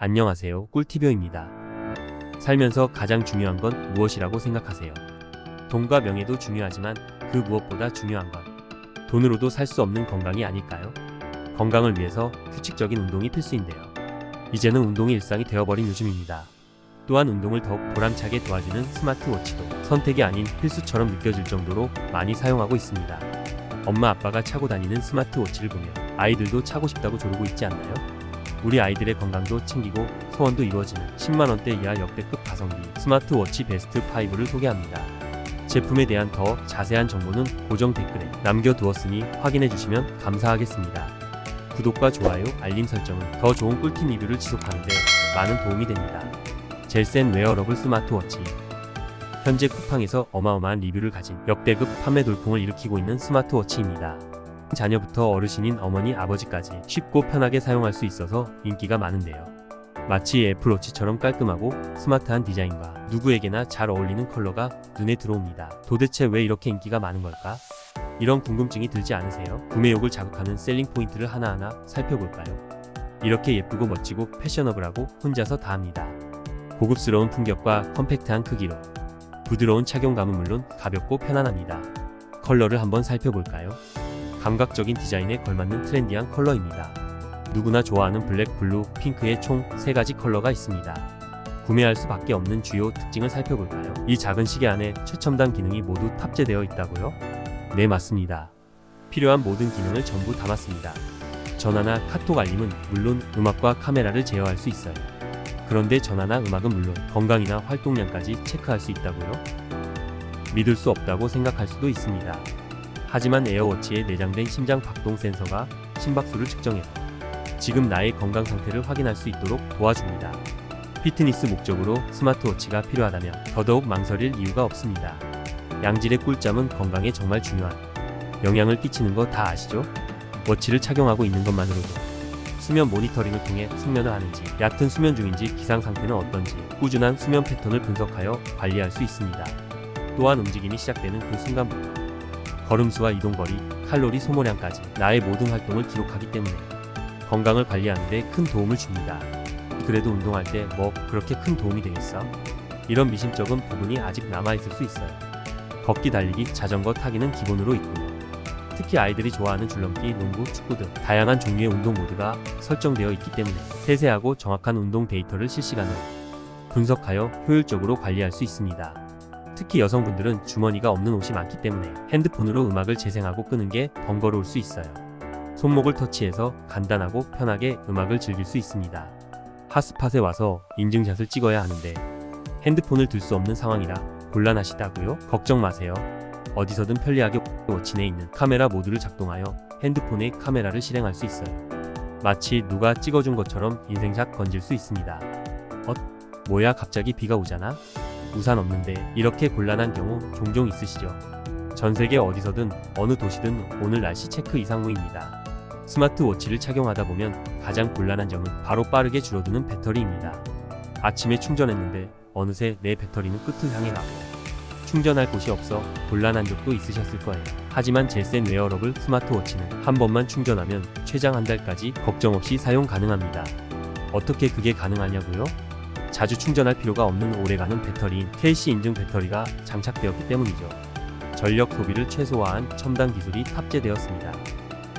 안녕하세요. 꿀티뷰입니다. 살면서 가장 중요한 건 무엇이라고 생각하세요? 돈과 명예도 중요하지만 그 무엇보다 중요한 건 돈으로도 살 수 없는 건강이 아닐까요? 건강을 위해서 규칙적인 운동이 필수인데요. 이제는 운동이 일상이 되어버린 요즘입니다. 또한 운동을 더욱 보람차게 도와주는 스마트워치도 선택이 아닌 필수처럼 느껴질 정도로 많이 사용하고 있습니다. 엄마 아빠가 차고 다니는 스마트워치를 보며 아이들도 차고 싶다고 조르고 있지 않나요? 우리 아이들의 건강도 챙기고 소원도 이루어지는 10만원대 이하 역대급 가성비 스마트워치 베스트 5를 소개합니다. 제품에 대한 더 자세한 정보는 고정 댓글에 남겨두었으니 확인해주시면 감사하겠습니다. 구독과 좋아요, 알림 설정은 더 좋은 꿀팁 리뷰를 지속하는 데 많은 도움이 됩니다. 젤센 웨어러블 스마트워치. 현재 쿠팡에서 어마어마한 리뷰를 가진 역대급 판매 돌풍을 일으키고 있는 스마트워치입니다. 자녀부터 어르신인 어머니, 아버지까지 쉽고 편하게 사용할 수 있어서 인기가 많은데요. 마치 애플워치처럼 깔끔하고 스마트한 디자인과 누구에게나 잘 어울리는 컬러가 눈에 들어옵니다. 도대체 왜 이렇게 인기가 많은 걸까? 이런 궁금증이 들지 않으세요? 구매욕을 자극하는 셀링 포인트를 하나하나 살펴볼까요? 이렇게 예쁘고 멋지고 패셔너블하고 혼자서 다 합니다. 고급스러운 품격과 컴팩트한 크기로 부드러운 착용감은 물론 가볍고 편안합니다. 컬러를 한번 살펴볼까요? 감각적인 디자인에 걸맞는 트렌디한 컬러입니다. 누구나 좋아하는 블랙, 블루, 핑크의 총 3가지 컬러가 있습니다. 구매할 수밖에 없는 주요 특징을 살펴볼까요? 이 작은 시계 안에 최첨단 기능이 모두 탑재되어 있다고요? 네, 맞습니다. 필요한 모든 기능을 전부 담았습니다. 전화나 카톡 알림은 물론 음악과 카메라를 제어할 수 있어요. 그런데 전화나 음악은 물론 건강이나 활동량까지 체크할 수 있다고요? 믿을 수 없다고 생각할 수도 있습니다. 하지만 에어워치에 내장된 심장 박동 센서가 심박수를 측정해서 지금 나의 건강 상태를 확인할 수 있도록 도와줍니다. 피트니스 목적으로 스마트워치가 필요하다면 더더욱 망설일 이유가 없습니다. 양질의 꿀잠은 건강에 정말 중요한 영향을 끼치는 거 다 아시죠? 워치를 착용하고 있는 것만으로도 수면 모니터링을 통해 숙면을 하는지, 얕은 수면 중인지, 기상 상태는 어떤지 꾸준한 수면 패턴을 분석하여 관리할 수 있습니다. 또한 움직임이 시작되는 그 순간부터 걸음수와 이동거리, 칼로리 소모량까지 나의 모든 활동을 기록하기 때문에 건강을 관리하는 데 큰 도움을 줍니다. 그래도 운동할 때 뭐 그렇게 큰 도움이 되겠어? 이런 미심쩍은 부분이 아직 남아있을 수 있어요. 걷기, 달리기, 자전거 타기는 기본으로 있고요. 특히 아이들이 좋아하는 줄넘기, 농구, 축구 등 다양한 종류의 운동 모드가 설정되어 있기 때문에 세세하고 정확한 운동 데이터를 실시간으로 분석하여 효율적으로 관리할 수 있습니다. 특히 여성분들은 주머니가 없는 옷이 많기 때문에 핸드폰으로 음악을 재생하고 끄는 게 번거로울 수 있어요. 손목을 터치해서 간단하고 편하게 음악을 즐길 수 있습니다. 핫스팟에 와서 인증샷을 찍어야 하는데 핸드폰을 들 수 없는 상황이라 곤란하시다고요? 걱정 마세요. 어디서든 편리하게 워치 내에 있는 카메라 모드를 작동하여 핸드폰에 카메라를 실행할 수 있어요. 마치 누가 찍어준 것처럼 인생샷 건질 수 있습니다. 뭐야, 갑자기 비가 오잖아? 우산 없는데. 이렇게 곤란한 경우 종종 있으시죠? 전세계 어디서든 어느 도시든 오늘 날씨 체크 이상 후입니다. 스마트워치를 착용하다 보면 가장 곤란한 점은 바로 빠르게 줄어드는 배터리입니다. 아침에 충전했는데 어느새 내 배터리는 끝을 향해 가고 충전할 곳이 없어 곤란한 적도 있으셨을 거예요. 하지만 젤센 웨어러블 스마트워치는 한 번만 충전하면 최장 한 달까지 걱정 없이 사용 가능합니다. 어떻게 그게 가능하냐고요? 자주 충전할 필요가 없는 오래가는 배터리인 KC 인증 배터리가 장착되었기 때문이죠. 전력 소비를 최소화한 첨단 기술이 탑재되었습니다.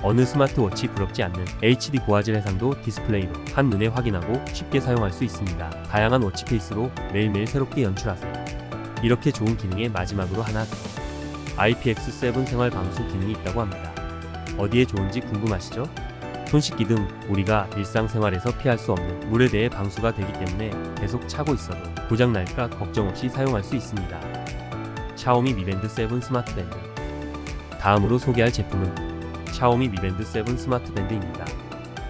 어느 스마트워치 부럽지 않는 HD 고화질 해상도 디스플레이로 한눈에 확인하고 쉽게 사용할 수 있습니다. 다양한 워치 페이스로 매일매일 새롭게 연출하세요. 이렇게 좋은 기능의 마지막으로 하나 더, IPX7 생활 방수 기능이 있다고 합니다. 어디에 좋은지 궁금하시죠? 손 씻기 등 우리가 일상생활에서 피할 수 없는 물에 대해 방수가 되기 때문에 계속 차고 있어도 고장날까 걱정 없이 사용할 수 있습니다. 샤오미 Mi Band 7 스마트 밴드. 다음으로 소개할 제품은 샤오미 Mi Band 7 스마트 밴드입니다.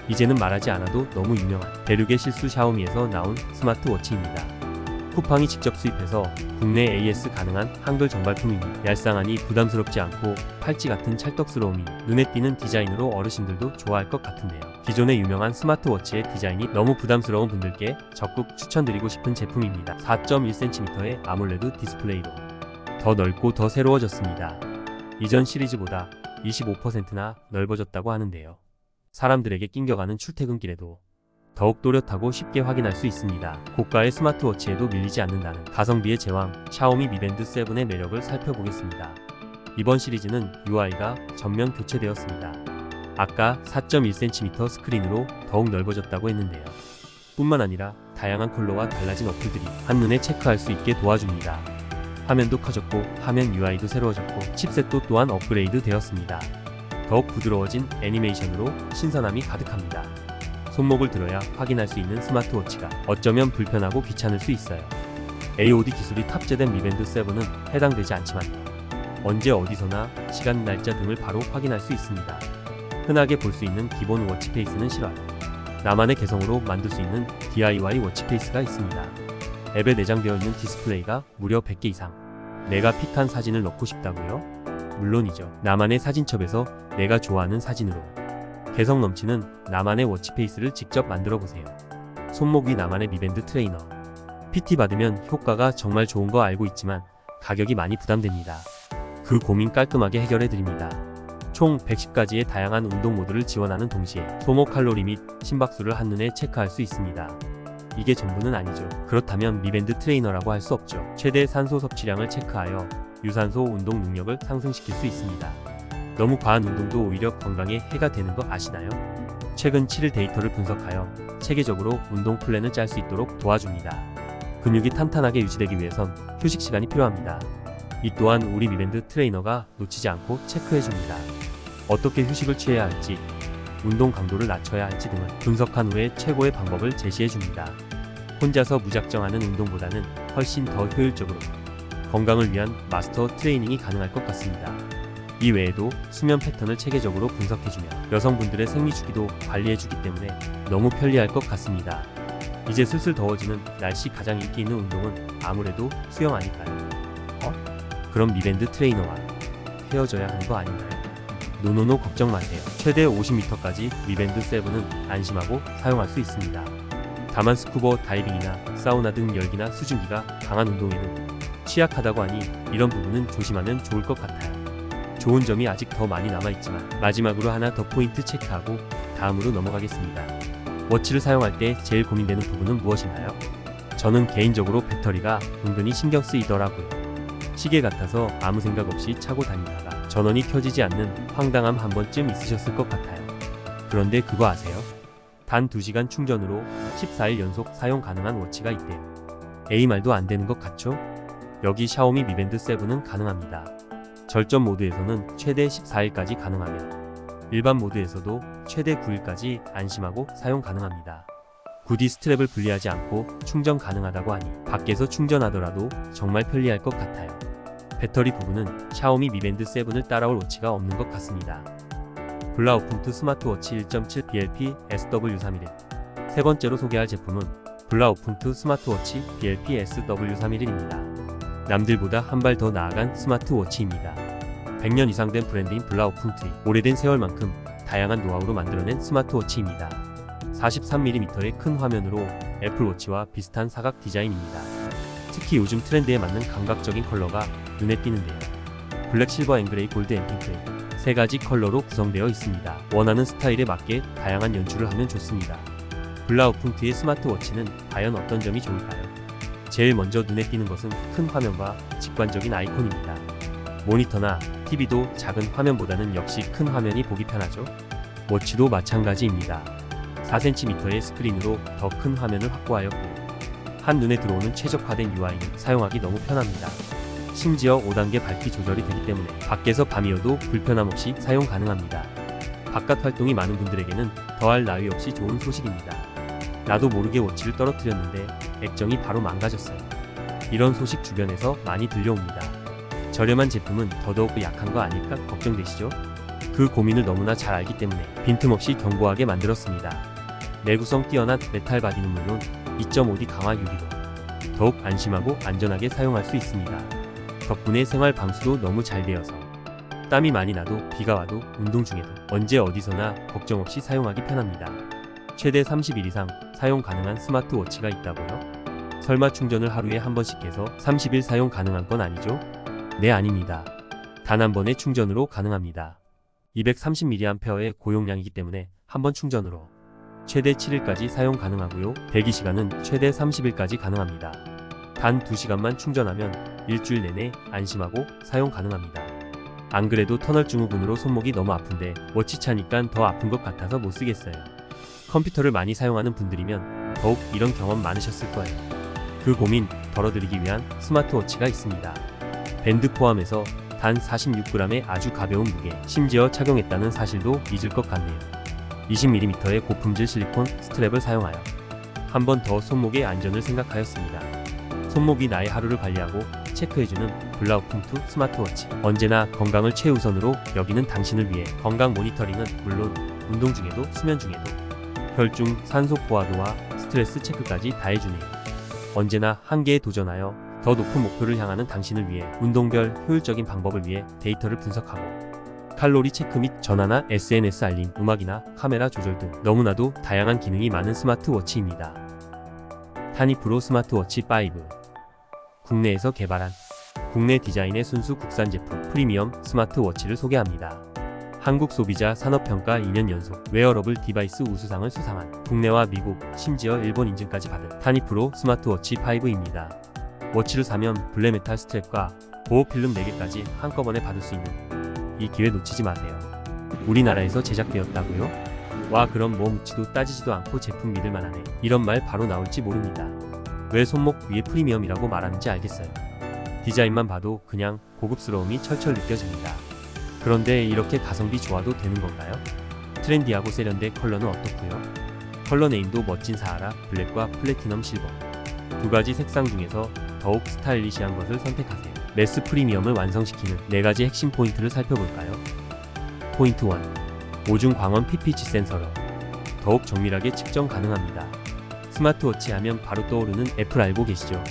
이제는 말하지 않아도 너무 유명한 대륙의 실수 샤오미에서 나온 스마트워치입니다. 쿠팡이 직접 수입해서 국내 AS 가능한 한글 정발품입니다. 얄쌍하니 부담스럽지 않고 팔찌 같은 찰떡스러움이 눈에 띄는 디자인으로 어르신들도 좋아할 것 같은데요. 기존의 유명한 스마트워치의 디자인이 너무 부담스러운 분들께 적극 추천드리고 싶은 제품입니다. 4.1cm의 아몰레드 디스플레이로 더 넓고 더 새로워졌습니다. 이전 시리즈보다 25%나 넓어졌다고 하는데요. 사람들에게 낑겨가는 출퇴근길에도 더욱 또렷하고 쉽게 확인할 수 있습니다. 고가의 스마트워치에도 밀리지 않는다는 가성비의 제왕 샤오미 Mi Band 7의 매력을 살펴보겠습니다. 이번 시리즈는 UI가 전면 교체되었습니다. 아까 4.1cm 스크린으로 더욱 넓어졌다고 했는데요. 뿐만 아니라 다양한 컬러와 달라진 어플들이 한눈에 체크할 수 있게 도와줍니다. 화면도 커졌고 화면 UI도 새로워졌고 칩셋도 또한 업그레이드 되었습니다. 더욱 부드러워진 애니메이션으로 신선함이 가득합니다. 손목을 들어야 확인할 수 있는 스마트워치가 어쩌면 불편하고 귀찮을 수 있어요. AOD 기술이 탑재된 Mi Band 7은 해당되지 않지만요. 언제 어디서나 시간 날짜 등을 바로 확인할 수 있습니다. 흔하게 볼 수 있는 기본 워치페이스는 싫어요. 나만의 개성으로 만들 수 있는 DIY 워치페이스가 있습니다. 앱에 내장되어 있는 디스플레이가 무려 100개 이상. 내가 픽한 사진을 넣고 싶다고요? 물론이죠. 나만의 사진첩에서 내가 좋아하는 사진으로 개성 넘치는 나만의 워치페이스를 직접 만들어 보세요. 손목 위 나만의 미밴드 트레이너. PT 받으면 효과가 정말 좋은 거 알고 있지만 가격이 많이 부담됩니다. 그 고민 깔끔하게 해결해 드립니다. 총 110가지의 다양한 운동 모드를 지원하는 동시에 소모 칼로리 및 심박수를 한눈에 체크할 수 있습니다. 이게 전부는 아니죠. 그렇다면 미밴드 트레이너라고 할 수 없죠. 최대 산소 섭취량을 체크하여 유산소 운동 능력을 상승시킬 수 있습니다. 너무 과한 운동도 오히려 건강에 해가 되는 거 아시나요? 최근 7일 데이터를 분석하여 체계적으로 운동 플랜을 짤 수 있도록 도와줍니다. 근육이 탄탄하게 유지되기 위해선 휴식 시간이 필요합니다. 이 또한 우리 미밴드 트레이너가 놓치지 않고 체크해줍니다. 어떻게 휴식을 취해야 할지, 운동 강도를 낮춰야 할지 등을 분석한 후에 최고의 방법을 제시해줍니다. 혼자서 무작정하는 운동보다는 훨씬 더 효율적으로 건강을 위한 마스터 트레이닝이 가능할 것 같습니다. 이 외에도 수면 패턴을 체계적으로 분석해주며 여성분들의 생리 주기도 관리해주기 때문에 너무 편리할 것 같습니다. 이제 슬슬 더워지는 날씨 가장 인기 있는 운동은 아무래도 수영 아닐까요? 그럼 미밴드 트레이너와 헤어져야 하는 거 아닌가요? 노노노 걱정 마세요. 최대 50m까지 미밴드 7은 안심하고 사용할 수 있습니다. 다만 스쿠버 다이빙이나 사우나 등 열기나 수증기가 강한 운동에는 취약하다고 하니 이런 부분은 조심하면 좋을 것 같아요. 좋은 점이 아직 더 많이 남아있지만 마지막으로 하나 더 포인트 체크하고 다음으로 넘어가겠습니다. 워치를 사용할 때 제일 고민되는 부분은 무엇인가요? 저는 개인적으로 배터리가 은근히 신경 쓰이더라고요. 시계 같아서 아무 생각 없이 차고 다니다가 전원이 켜지지 않는 황당함 한 번쯤 있으셨을 것 같아요. 그런데 그거 아세요? 단 2시간 충전으로 14일 연속 사용 가능한 워치가 있대요. 에이 말도 안 되는 것 같죠? 여기 샤오미 Mi Band 7은 가능합니다. 절전 모드에서는 최대 14일까지 가능하며 일반 모드에서도 최대 9일까지 안심하고 사용 가능합니다. 굳이 스트랩을 분리하지 않고 충전 가능하다고 하니 밖에서 충전하더라도 정말 편리할 것 같아요. 배터리 부분은 샤오미 Mi Band 7을 따라올 워치가 없는 것 같습니다. 블라우풍트 스마트워치 1.7 BLP SW311. 세 번째로 소개할 제품은 블라우풍트 스마트워치 BLP SW311입니다. 남들보다 한 발 더 나아간 스마트워치입니다. 100년 이상 된 브랜드인 블라우풍트의 오래된 세월만큼 다양한 노하우로 만들어낸 스마트워치입니다. 43mm의 큰 화면으로 애플워치와 비슷한 사각 디자인입니다. 특히 요즘 트렌드에 맞는 감각적인 컬러가 눈에 띄는데요. 블랙, 실버, 앵그레이, 골드, 앤 핑크 세 가지 컬러로 구성되어 있습니다. 원하는 스타일에 맞게 다양한 연출을 하면 좋습니다. 블라우풍트의 스마트워치는 과연 어떤 점이 좋을까요? 제일 먼저 눈에 띄는 것은 큰 화면과 직관적인 아이콘입니다. 모니터나 TV도 작은 화면보다는 역시 큰 화면이 보기 편하죠. 워치도 마찬가지입니다. 4cm의 스크린으로 더 큰 화면을 확보하였고 한눈에 들어오는 최적화된 UI는 사용하기 너무 편합니다. 심지어 5단계 밝기 조절이 되기 때문에 밖에서 밤이어도 불편함 없이 사용 가능합니다. 바깥 활동이 많은 분들에게는 더할 나위 없이 좋은 소식입니다. 나도 모르게 워치를 떨어뜨렸는데 액정이 바로 망가졌어요. 이런 소식 주변에서 많이 들려옵니다. 저렴한 제품은 더더욱 약한 거 아닐까 걱정되시죠? 그 고민을 너무나 잘 알기 때문에 빈틈없이 견고하게 만들었습니다. 내구성 뛰어난 메탈 바디는 물론 2.5D 강화 유리로 더욱 안심하고 안전하게 사용할 수 있습니다. 덕분에 생활 방수도 너무 잘 되어서 땀이 많이 나도 비가 와도 운동 중에도 언제 어디서나 걱정 없이 사용하기 편합니다. 최대 30일 이상 사용 가능한 스마트워치가 있다고요? 설마 충전을 하루에 한 번씩 해서 30일 사용 가능한 건 아니죠? 네, 아닙니다. 단 한 번의 충전으로 가능합니다. 230mAh의 고용량이기 때문에 한 번 충전으로 최대 7일까지 사용 가능하고요. 대기 시간은 최대 30일까지 가능합니다. 단 2시간만 충전하면 일주일 내내 안심하고 사용 가능합니다. 안 그래도 터널 증후군으로 손목이 너무 아픈데 워치 차니까 더 아픈 것 같아서 못 쓰겠어요. 컴퓨터를 많이 사용하는 분들이면 더욱 이런 경험 많으셨을 거예요. 그 고민 덜어드리기 위한 스마트워치가 있습니다. 밴드 포함해서 단 46g의 아주 가벼운 무게, 심지어 착용했다는 사실도 잊을 것 같네요. 20mm의 고품질 실리콘 스트랩을 사용하여 한 번 더 손목의 안전을 생각하였습니다. 손목이 나의 하루를 관리하고 체크해주는 블라우풍투 스마트워치. 언제나 건강을 최우선으로 여기는 당신을 위해 건강 모니터링은 물론 운동 중에도 수면 중에도 혈중 산소 포화도와 스트레스 체크까지 다 해주네요. 언제나 한계에 도전하여 더 높은 목표를 향하는 당신을 위해 운동별 효율적인 방법을 위해 데이터를 분석하고 칼로리 체크 및 전화나 SNS 알림, 음악이나 카메라 조절 등 너무나도 다양한 기능이 많은 스마트워치입니다. 타니프로 스마트워치 5. 국내에서 개발한 국내 디자인의 순수 국산 제품 프리미엄 스마트워치를 소개합니다. 한국 소비자 산업평가 2년 연속 웨어러블 디바이스 우수상을 수상한 국내와 미국, 심지어 일본 인증까지 받은 타니프로 스마트워치 5입니다. 워치를 사면 블랙메탈 스트랩과 보호 필름 4개까지 한꺼번에 받을 수 있는 이 기회 놓치지 마세요. 우리나라에서 제작되었다고요? 와, 그럼 뭐 묻지도 따지지도 않고 제품 믿을 만하네. 이런 말 바로 나올지 모릅니다. 왜 손목 위에 프리미엄이라고 말하는지 알겠어요. 디자인만 봐도 그냥 고급스러움이 철철 느껴집니다. 그런데 이렇게 가성비 좋아도 되는 건가요? 트렌디하고 세련된 컬러는 어떻고요? 컬러 네임도 멋진 사하라 블랙과 플래티넘 실버 두 가지 색상 중에서 더욱 스타일리시한 것을 선택하세요. 매스 프리미엄을 완성시키는 4가지 핵심 포인트를 살펴볼까요? 포인트 1. 오중 광원 PPG 센서로 더욱 정밀하게 측정 가능합니다. 스마트워치 하면 바로 떠오르는 애플 알고 계시죠?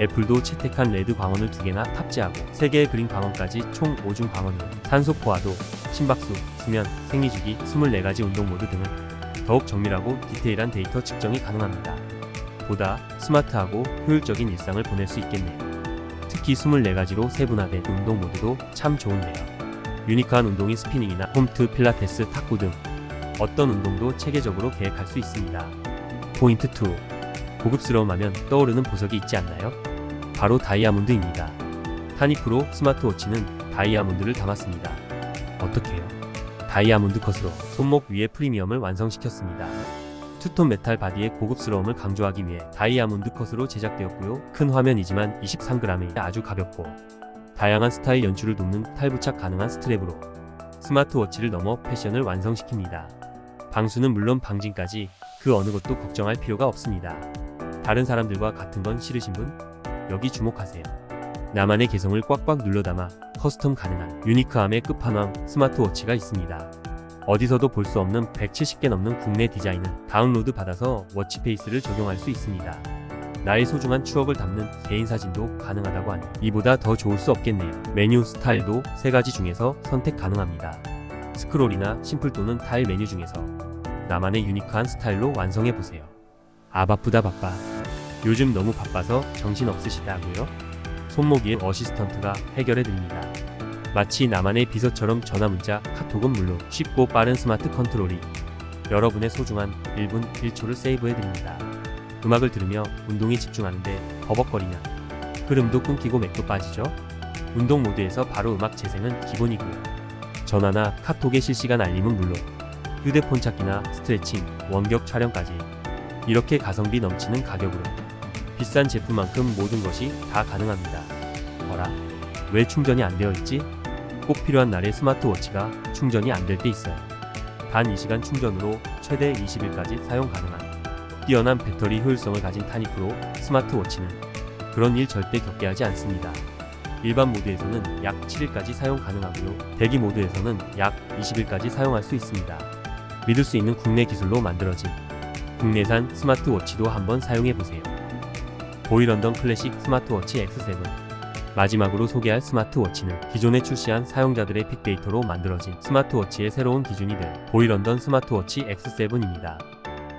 애플도 채택한 레드 광원을 2개나 탑재하고 3개의 그린 광원까지 총 5중 광원으로 산소 포화도, 심박수, 수면, 생리주기, 24가지 운동 모드 등을 더욱 정밀하고 디테일한 데이터 측정이 가능합니다. 보다 스마트하고 효율적인 일상을 보낼 수 있겠네요. 특히 24가지로 세분화된 운동 모드도 참 좋은데요. 유니크한 운동인 스피닝이나 홈트, 필라테스, 탁구 등 어떤 운동도 체계적으로 계획할 수 있습니다. 포인트 2. 고급스러움 하면 떠오르는 보석이 있지 않나요? 바로 다이아몬드입니다. 타니프로 스마트워치는 다이아몬드를 담았습니다. 어떻게요? 다이아몬드 컷으로 손목 위에 프리미엄을 완성시켰습니다. 투톤 메탈 바디의 고급스러움을 강조하기 위해 다이아몬드 컷으로 제작되었고요. 큰 화면이지만 23g에 아주 가볍고 다양한 스타일 연출을 돕는 탈부착 가능한 스트랩으로 스마트워치를 넘어 패션을 완성시킵니다. 방수는 물론 방진까지 그 어느 것도 걱정할 필요가 없습니다. 다른 사람들과 같은 건 싫으신 분? 여기 주목하세요. 나만의 개성을 꽉꽉 눌러담아 커스텀 가능한 유니크함의 끝판왕 스마트워치가 있습니다. 어디서도 볼 수 없는 170개 넘는 국내 디자인은 다운로드 받아서 워치페이스를 적용할 수 있습니다. 나의 소중한 추억을 담는 개인 사진도 가능하다고 하니 이보다 더 좋을 수 없겠네요. 메뉴 스타일도 3가지 중에서 선택 가능합니다. 스크롤이나 심플 또는 타일 메뉴 중에서 나만의 유니크한 스타일로 완성해보세요. 아, 바쁘다 바빠. 요즘 너무 바빠서 정신 없으시다고요? 손목 위에 어시스턴트가 해결해드립니다. 마치 나만의 비서처럼 전화 문자, 카톡은 물론 쉽고 빠른 스마트 컨트롤이 여러분의 소중한 1분 1초를 세이브해드립니다. 음악을 들으며 운동에 집중하는데 버벅거리냐? 흐름도 끊기고 맥도 빠지죠? 운동 모드에서 바로 음악 재생은 기본이고요. 전화나 카톡의 실시간 알림은 물론 휴대폰 찾기나 스트레칭, 원격 촬영까지 이렇게 가성비 넘치는 가격으로 비싼 제품만큼 모든 것이 다 가능합니다. 어라? 왜 충전이 안 되어 있지? 꼭 필요한 날에 스마트워치가 충전이 안 될 때 있어요. 단 2시간 충전으로 최대 20일까지 사용 가능한 뛰어난 배터리 효율성을 가진 타니프로 스마트워치는 그런 일 절대 겪게 하지 않습니다. 일반 모드에서는 약 7일까지 사용 가능하고요. 대기 모드에서는 약 20일까지 사용할 수 있습니다. 믿을 수 있는 국내 기술로 만들어진 국내산 스마트워치도 한번 사용해보세요. 보이런던 클래식 스마트워치 X7. 마지막으로 소개할 스마트워치는 기존에 출시한 사용자들의 빅데이터로 만들어진 스마트워치의 새로운 기준이 될 보이런던 스마트워치 X7입니다.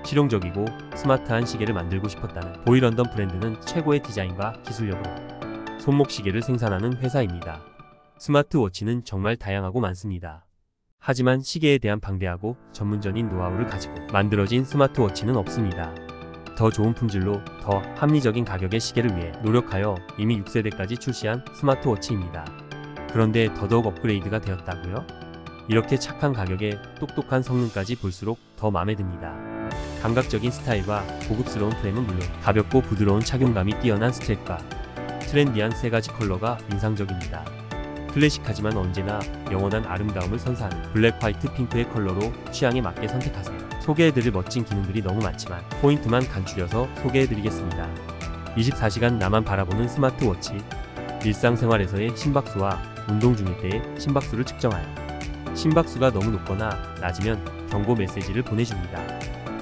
실용적이고 스마트한 시계를 만들고 싶었다는 보이런던 브랜드는 최고의 디자인과 기술력으로 손목 시계를 생산하는 회사입니다. 스마트워치는 정말 다양하고 많습니다. 하지만 시계에 대한 방대하고 전문적인 노하우를 가지고 만들어진 스마트워치는 없습니다. 더 좋은 품질로 더 합리적인 가격의 시계를 위해 노력하여 이미 6세대까지 출시한 스마트워치입니다. 그런데 더더욱 업그레이드가 되었다고요? 이렇게 착한 가격에 똑똑한 성능까지 볼수록 더 마음에 듭니다. 감각적인 스타일과 고급스러운 프레임은 물론 가볍고 부드러운 착용감이 뛰어난 스트랩과 트렌디한 3가지 컬러가 인상적입니다. 클래식하지만 언제나 영원한 아름다움을 선사하는 블랙, 화이트, 핑크의 컬러로 취향에 맞게 선택하세요. 소개해드릴 멋진 기능들이 너무 많지만 포인트만 간추려서 소개해드리겠습니다. 24시간 나만 바라보는 스마트워치. 일상생활에서의 심박수와 운동 중일 때의 심박수를 측정하여 심박수가 너무 높거나 낮으면 경고 메시지를 보내줍니다.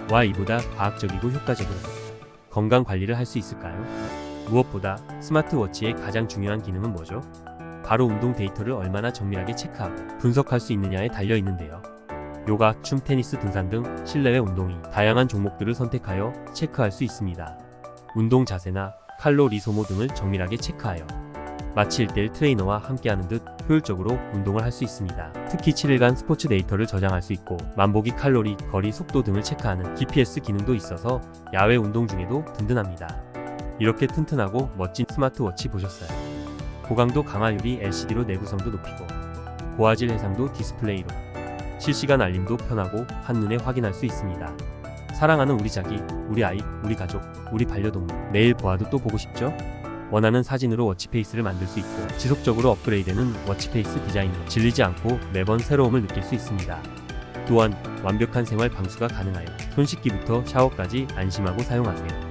와, 이보다 과학적이고 효과적으로 건강 관리를 할 수 있을까요? 무엇보다 스마트워치의 가장 중요한 기능은 뭐죠? 바로 운동 데이터를 얼마나 정밀하게 체크하고 분석할 수 있느냐에 달려 있는데요. 요가, 춤, 테니스, 등산 등 실내외 운동이 다양한 종목들을 선택하여 체크할 수 있습니다. 운동 자세나 칼로리 소모 등을 정밀하게 체크하여 마치 1:1 트레이너와 함께하는 듯 효율적으로 운동을 할 수 있습니다. 특히 7일간 스포츠 데이터를 저장할 수 있고 만보기, 칼로리, 거리, 속도 등을 체크하는 GPS 기능도 있어서 야외 운동 중에도 든든합니다. 이렇게 튼튼하고 멋진 스마트워치 보셨어요? 고강도 강화 유리 LCD로 내구성도 높이고 고화질 해상도 디스플레이로 실시간 알림도 편하고 한눈에 확인할 수 있습니다. 사랑하는 우리 자기, 우리 아이, 우리 가족, 우리 반려동물 매일 보아도 또 보고 싶죠? 원하는 사진으로 워치페이스를 만들 수 있고 지속적으로 업그레이드되는 워치페이스 디자인으로 질리지 않고 매번 새로움을 느낄 수 있습니다. 또한 완벽한 생활 방수가 가능하여 손 씻기부터 샤워까지 안심하고 사용하세요.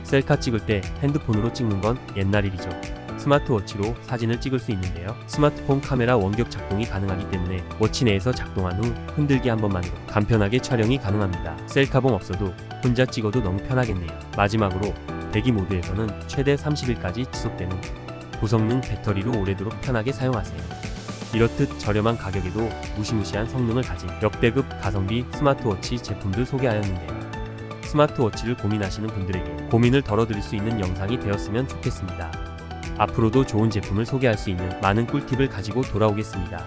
셀카 찍을 때 핸드폰으로 찍는 건 옛날 일이죠. 스마트워치로 사진을 찍을 수 있는데요. 스마트폰 카메라 원격 작동이 가능하기 때문에 워치 내에서 작동한 후 흔들기 한 번만으로 간편하게 촬영이 가능합니다. 셀카봉 없어도 혼자 찍어도 너무 편하겠네요. 마지막으로 대기 모드에서는 최대 30일까지 지속되는 고성능 배터리로 오래도록 편하게 사용하세요. 이렇듯 저렴한 가격에도 무시무시한 성능을 가진 역대급 가성비 스마트워치 제품들 소개하였는데요. 스마트워치를 고민하시는 분들에게 고민을 덜어드릴 수 있는 영상이 되었으면 좋겠습니다. 앞으로도 좋은 제품을 소개할 수 있는 많은 꿀팁을 가지고 돌아오겠습니다.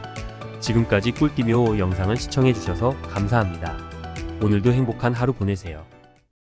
지금까지 꿀팁 요 영상을 시청해주셔서 감사합니다. 오늘도 행복한 하루 보내세요.